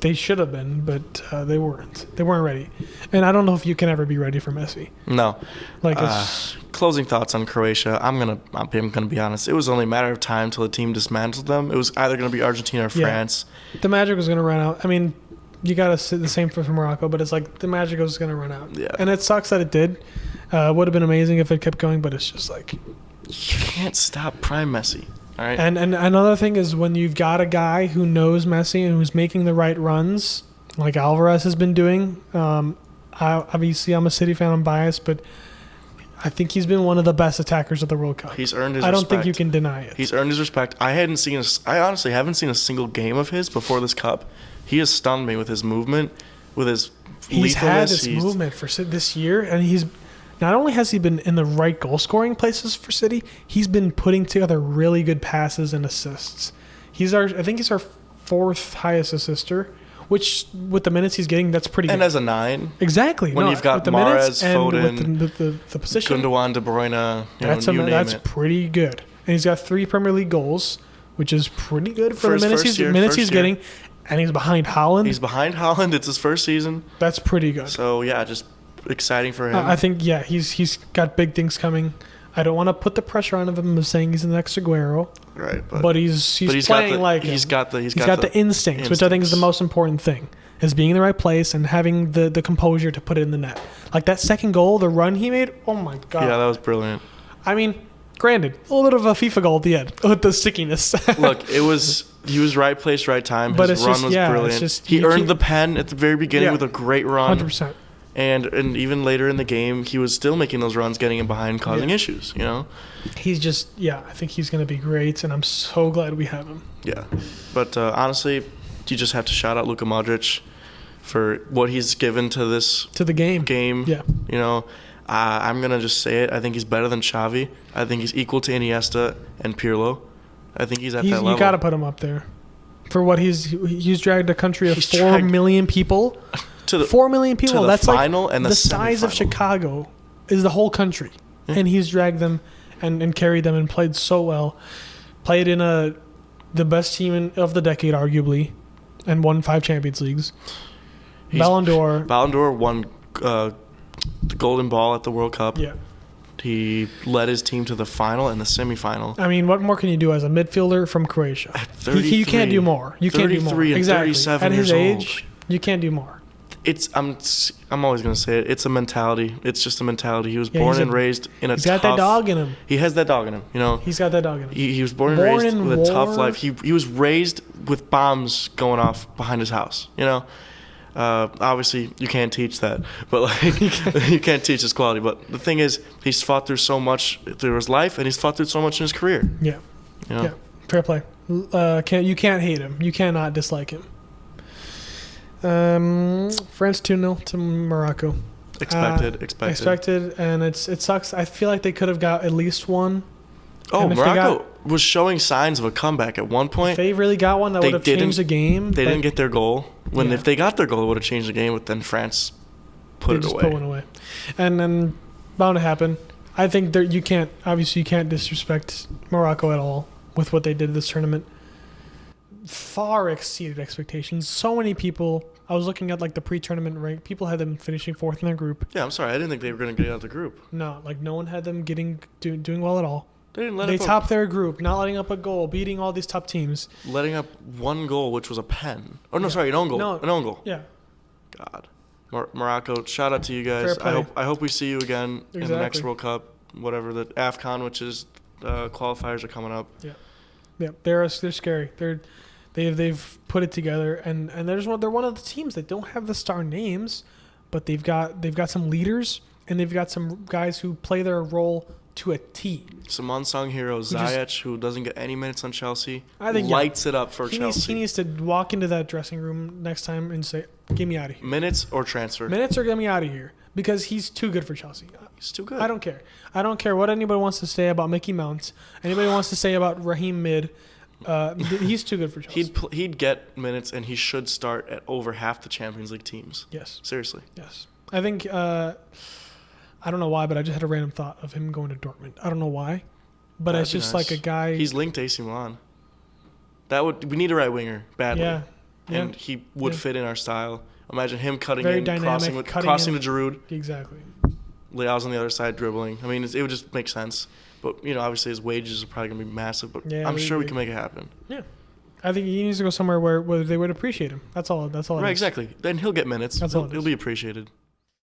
They should have been, but they weren't. They weren't ready, and I don't know if you can ever be ready for Messi. No. Like it's, Closing thoughts on Croatia. I'm gonna be honest. It was only a matter of time till the team dismantled them. It was either gonna be Argentina or Yeah. France. the magic was going to run out. I mean, you got to say the same for Morocco, but it's like the magic was going to run out. Yeah. And it sucks that it did. Would have been amazing if it kept going, but it's just like. You can't stop prime Messi. All right. And another thing is when you've got a guy who knows Messi and who's making the right runs, like Alvarez has been doing. Obviously, I'm a City fan. I'm biased, but I think he's been one of the best attackers of the World Cup. He's earned his I don't respect. think you can deny it. He's earned his respect. I honestly haven't seen a single game of his before this Cup. He has stunned me with his movement, with his He's had lethalness. this movement for this year, and he's not only has he been in the right goal scoring places for City, he's been putting together really good passes and assists. I think he's our fourth highest assister, which with the minutes he's getting, that's pretty good. And as a 9. Exactly. When you've got with the Mahrez, minutes and Foden, with the position, Gundogan, De Bruyne, you name that's it. pretty good. And he's got 3 Premier League goals, which is pretty good for For the his minutes first he's year. getting. And he's behind Haaland. He's behind Haaland. It's his first season. That's pretty good. So, yeah, just exciting for him. I think, yeah, he's got big things coming. I don't want to put the pressure on him of saying he's the next Aguero. Right. But he's playing like him. He's got the instincts, which I think is the most important thing, is being in the right place and having the composure to put it in the net. Like that second goal, the run he made, oh my God. Yeah, that was brilliant. I mean, granted, a little bit of a FIFA goal at the end with the stickiness. Look, he was right place, right time. But His run was brilliant. He earned the pen at the very beginning with a great run. 100%. And even later in the game, he was still making those runs, getting him behind, causing issues, you know? He's just, I think he's going to be great, and I'm so glad we have him. Yeah. But honestly, you just have to shout out Luka Modric for what he's given to the game. Yeah. You know, I'm going to just say it. I think he's better than Xavi. I think he's equal to Iniesta and Pirlo. I think he's at that level. You got to put him up there. For what he's dragged a country of 4 million people. 4 million people. That's final like and the size of Chicago is the whole country. Yeah. And he's dragged them and carried them and played so well. Played in the best team of the decade, arguably, and won 5 Champions Leagues. Ballon d'Or won the Golden Ball at the World Cup. Yeah. He led his team to the final and the semifinal. I mean, what more can you do as a midfielder from Croatia? You can't do more. You can't do more. 33 and exactly. 37 At his years age, you can't do more. I'm always gonna say it. It's a mentality. It's just a mentality. He was born and raised in a tough. He's got that dog in him. He has that dog in him. You know. He's got that dog in him. He was born and raised with a tough life. He was raised with bombs going off behind his house. You know. Obviously, you can't teach that, but like you can't teach this quality. But the thing is, he's fought through so much through his life, and he's fought through so much in his career. Yeah. You know? Yeah. Fair play. You can't hate him. You cannot dislike him. France 2-0 to Morocco. Expected, and it sucks. I feel like they could have got at least one. Oh, Morocco was showing signs of a comeback at one point. If they really got one, that would have changed the game. They didn't get their goal. If they got their goal, it would have changed the game. But then France put it away. Put one away, and then bound to happen. I think you can't disrespect Morocco at all with what they did this tournament. Far exceeded expectations. So many people. I was looking at like the pre-tournament rank. People had them finishing 4th in their group. Yeah, I'm sorry. I didn't think they were going to get out of the group. No, like no one had them doing well at all. They topped their group, not letting up a goal, beating all these top teams. Letting up one goal, which was a pen. Oh, no, sorry, an own goal. No. An own goal. Yeah. God. Morocco, shout out to you guys. I hope we see you again in the next World Cup, whatever, the AFCON, which is qualifiers are coming up. Yeah. Yeah, they're scary. They've put it together, and they're one of the teams that don't have the star names, but they've got some leaders, and they've got some guys who play their role to a T. Some unsung heroes, Ziyech, who doesn't get any minutes on Chelsea, I think lights it up for Chelsea. He needs to walk into that dressing room next time and say, "Get me out of here." Minutes or transfer? Minutes or get me out of here, because he's too good for Chelsea. He's too good. I don't care. I don't care what anybody wants to say about Mickey Mounts. Anybody wants to say about Raheem Mid. He's too good for Chelsea. He'd get minutes, and he should start at over half the Champions League teams. Yes. Seriously. Yes. I think, I don't know why, but I just had a random thought of him going to Dortmund. I don't know why, but it's just nice. Like a guy. He's linked to AC Milan. We need a right winger badly. Yeah. And he would fit in our style. Imagine him cutting very in, dynamic, crossing to Giroud. Exactly. Leao's on the other side dribbling. I mean, it would just make sense. But, obviously his wages are probably going to be massive. But I'm sure we can make it happen. Yeah. I think he needs to go somewhere where they would appreciate him. That's all. Right, exactly. Then he'll get minutes. That's all. He'll be appreciated.